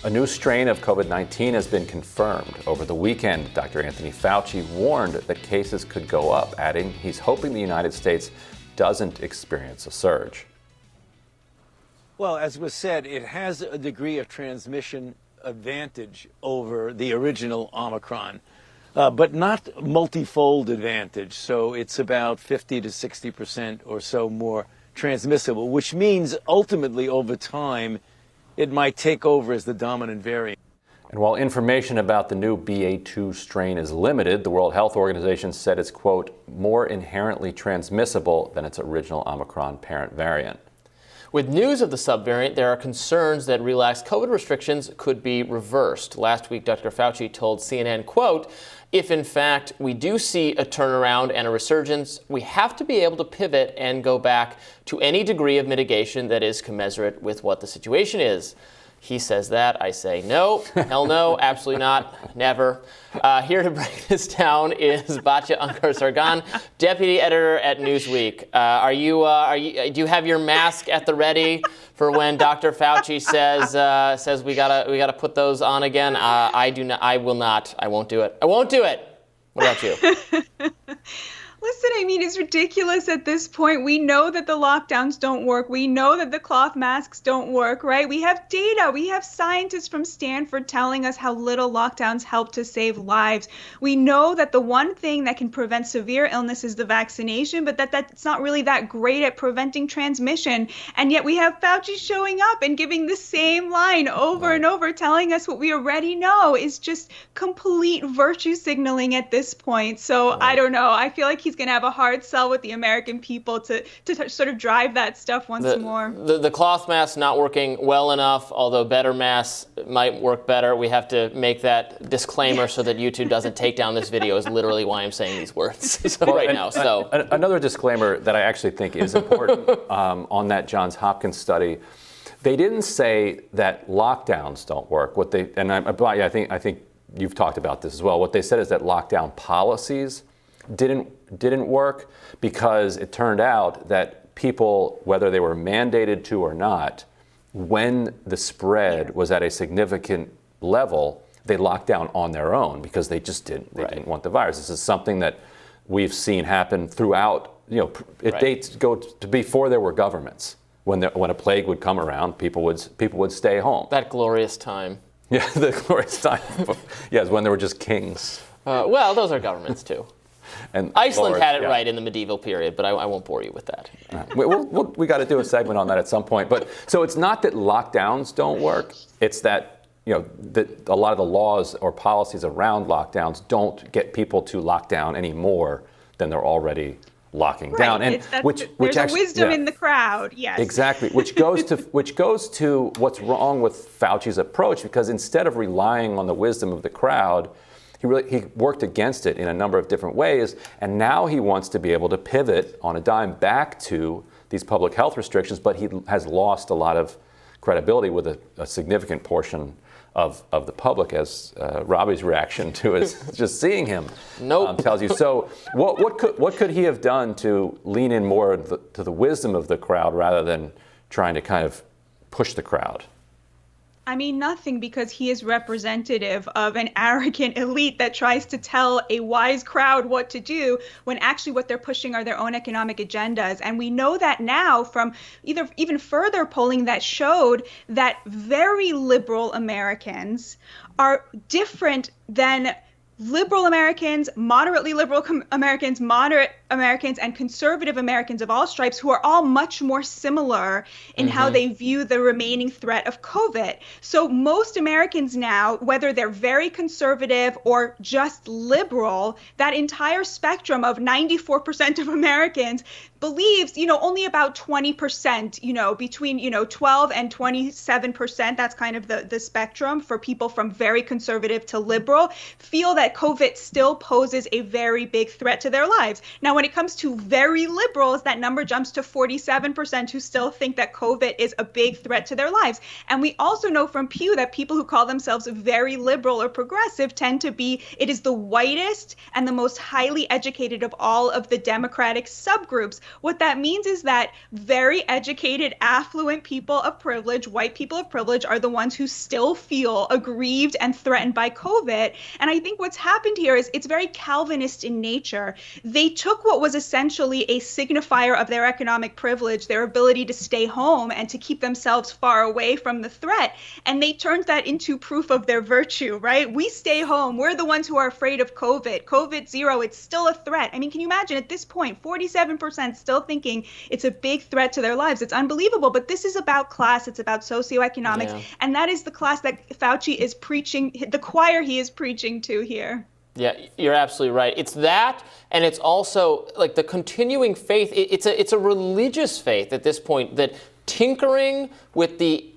A new strain of COVID-19 has been confirmed. Over the weekend, Dr. Anthony Fauci warned that cases could go up, adding he's hoping the United States doesn't experience a surge. Well, as was said, it has a degree of transmission advantage over the original Omicron, but not multifold advantage. So it's about 50 to 60% or so more transmissible, which means ultimately over time, it might take over as the dominant variant. And while information about the new BA.2 strain is limited, the World Health Organization said it's, quote, more inherently transmissible than its original Omicron parent variant. With news of the subvariant, there are concerns that relaxed COVID restrictions could be reversed. Last week, Dr. Fauci told CNN, quote, if in fact we do see a turnaround and a resurgence, we have to be able to pivot and go back to any degree of mitigation that is commensurate with what the situation is. He says that. I say no, hell no, absolutely not, never. Here to break this down is Batya Ungar-Sargon, deputy editor at Newsweek. Do you have your mask at the ready for when Dr. Fauci says we gotta put those on again? I do not. I will not. I won't do it. I won't do it. What about you? Listen, I mean, it's ridiculous at this point. We know that the lockdowns don't work. We know that the cloth masks don't work, right? We have data. We have scientists from Stanford telling us how little lockdowns help to save lives. We know that the one thing that can prevent severe illness is the vaccination, but that's not really that great at preventing transmission. And yet we have Fauci showing up and giving the same line over and over, telling us what we already know is just complete virtue signaling at this point. So I don't know. I feel like he's going to have a hard sell with the American people to sort of drive that stuff once more. The cloth mask not working well enough, although better masks might work better. We have to make that disclaimer so that YouTube doesn't take down this video is literally why I'm saying these words Another disclaimer that I actually think is important on that Johns Hopkins study, they didn't say that lockdowns don't work. I think you've talked about this as well. What they said is that lockdown policies didn't work because it turned out that people, whether they were mandated to or not, when the spread was at a significant level, they locked down on their own because they just didn't want the virus. This is something that we've seen happen throughout. Dates go to before there were governments. When a plague would come around, people would stay home. That glorious time. Yeah, the glorious time. Yes, when there were just kings. Well, those are governments too. And Iceland had it right in the medieval period, but I won't bore you with that. We got to do a segment on that at some point. But so it's not that lockdowns don't work. It's that that a lot of the laws or policies around lockdowns don't get people to lock down any more than they're already locking down. And there's a wisdom in the crowd. Yes, exactly. Which goes to what's wrong with Fauci's approach, because instead of relying on the wisdom of the crowd, he worked against it in a number of different ways, and now he wants to be able to pivot on a dime back to these public health restrictions, but he has lost a lot of credibility with a significant portion of the public, as Robbie's reaction to is just seeing him tells you. So what could he have done to lean in more to the wisdom of the crowd rather than trying to kind of push the crowd? I mean, nothing, because he is representative of an arrogant elite that tries to tell a wise crowd what to do when actually what they're pushing are their own economic agendas. And we know that now from even further polling that showed that very liberal Americans are different than liberal Americans, moderately liberal Americans, moderate Americans, and conservative Americans of all stripes, who are all much more similar in how they view the remaining threat of COVID. So most Americans now, whether they're very conservative or just liberal, that entire spectrum of 94% of Americans believes, only about 20%, between, 12 and 27%, that's kind of the spectrum for people from very conservative to liberal, feel that COVID still poses a very big threat to their lives. Now, when it comes to very liberals, that number jumps to 47% who still think that COVID is a big threat to their lives. And we also know from Pew that people who call themselves very liberal or progressive tend to be, it is the whitest and the most highly educated of all of the Democratic subgroups. What that means is that very educated, affluent people of privilege, white people of privilege, are the ones who still feel aggrieved and threatened by COVID. And I think what's happened here is it's very Calvinist in nature. They took what was essentially a signifier of their economic privilege, their ability to stay home and to keep themselves far away from the threat, and they turned that into proof of their virtue, right? We stay home. We're the ones who are afraid of COVID. COVID zero, it's still a threat. I mean, can you imagine at this point, 47% still thinking it's a big threat to their lives? It's unbelievable. But this is about class. It's about socioeconomics. And that is the class that Fauci is preaching, the choir he is preaching to here. Yeah, you're absolutely right. It's that, and it's also like the continuing faith. It's a religious faith at this point that tinkering with the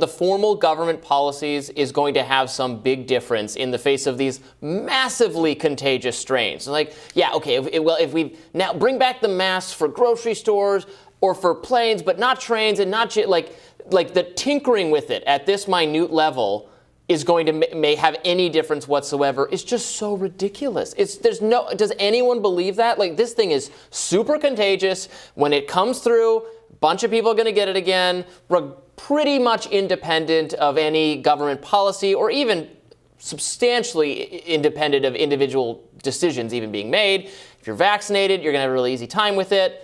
formal government policies is going to have some big difference in the face of these massively contagious strains. Like, yeah, okay, if we now bring back the masks for grocery stores or for planes, but not trains and not like the tinkering with it at this minute level is going to may have any difference whatsoever. It's just so ridiculous. Does anyone believe that? Like, this thing is super contagious. When it comes through, a bunch of people are going to get it again, pretty much independent of any government policy or even substantially independent of individual decisions even being made. If you're vaccinated, you're going to have a really easy time with it.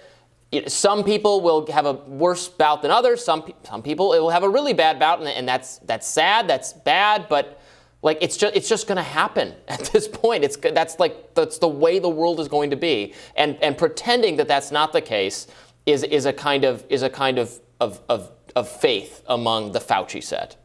Some people will have a worse bout than others. Some people, it will have a really bad bout, and that's sad. That's bad. But like it's just going to happen at this point. That's the way the world is going to be. And pretending that that's not the case is a kind of faith among the Fauci set.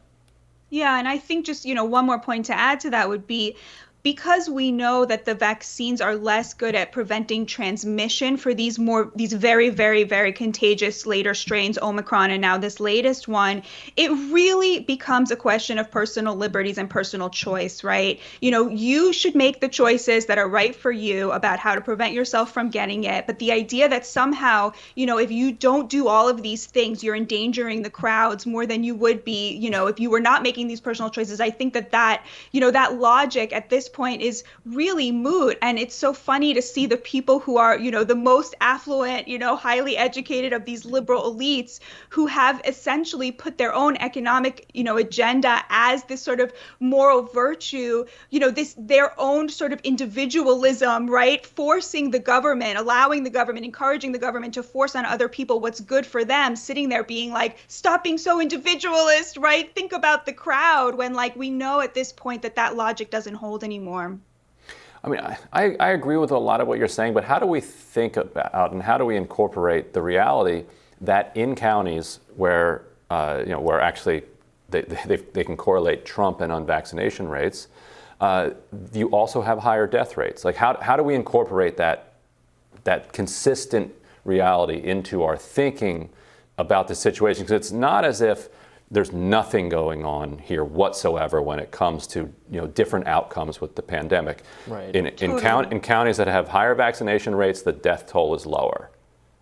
Yeah, and I think just one more point to add to that would be, because we know that the vaccines are less good at preventing transmission for these very, very, very contagious later strains, Omicron and now this latest one, it really becomes a question of personal liberties and personal choice, right? You should make the choices that are right for you about how to prevent yourself from getting it. But the idea that somehow, if you don't do all of these things, you're endangering the crowds more than you would be, if you were not making these personal choices. I think that logic at this point is really moot. And it's so funny to see the people who are, the most affluent, highly educated of these liberal elites who have essentially put their own economic, agenda as this sort of moral virtue, their own sort of individualism, right? Forcing the government, allowing the government, encouraging the government to force on other people what's good for them, sitting there being like, stop being so individualist, right? Think about the crowd, when we know at this point that logic doesn't hold anymore. I mean, I agree with a lot of what you're saying, but how do we think about and how do we incorporate the reality that in counties where where actually they can correlate Trump and unvaccination rates, you also have higher death rates? Like, how do we incorporate that consistent reality into our thinking about the situation? Because it's not as if there's nothing going on here whatsoever when it comes to different outcomes with the pandemic. Right. In counties that have higher vaccination rates, the death toll is lower,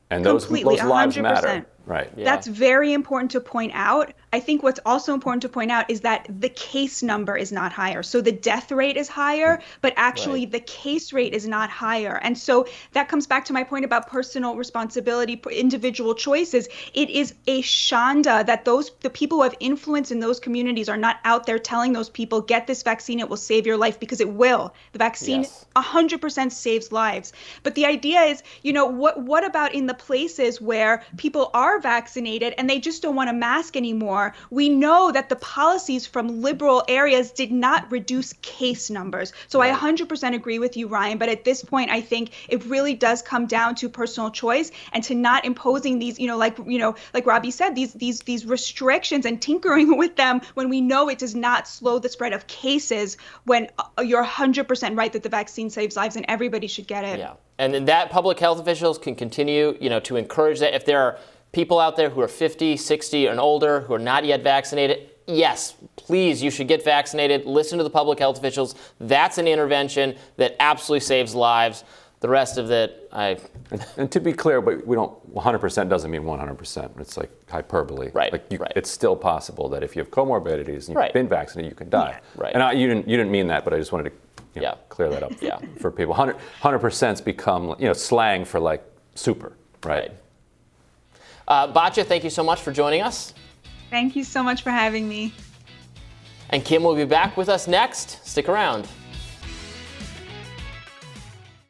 and those lives 100%. matter. Right. Yeah. That's very important to point out. I think what's also important to point out is that the case number is not higher. So the death rate is higher, but actually the case rate is not higher. And so that comes back to my point about personal responsibility, individual choices. It is a shanda that the people who have influence in those communities are not out there telling those people, get this vaccine, it will save your life, because it will. The vaccine 100% saves lives. But the idea is, what about in the places where people are vaccinated and they just don't want a mask anymore? We know that the policies from liberal areas did not reduce case numbers. So I 100% agree with you, Ryan. But at this point, I think it really does come down to personal choice and to not imposing these, like Robbie said, these restrictions and tinkering with them when we know it does not slow the spread of cases, when you're 100% right that the vaccine saves lives and everybody should get it. Yeah. And then that public health officials can continue, to encourage that. If there are people out there who are 50, 60 and older who are not yet vaccinated, yes, please, you should get vaccinated. Listen to the public health officials. That's an intervention that absolutely saves lives. The rest of it, And to be clear, but we don't, 100% doesn't mean 100%. It's like hyperbole. Right. It's still possible that if you have comorbidities and you've been vaccinated, you can die. Yeah, right. And you didn't mean that, but I just wanted to clear that up for people. 100%'s become slang for like super. Right. Batya, thank you so much for joining us. Thank you so much for having me. And Kim will be back with us next. Stick around.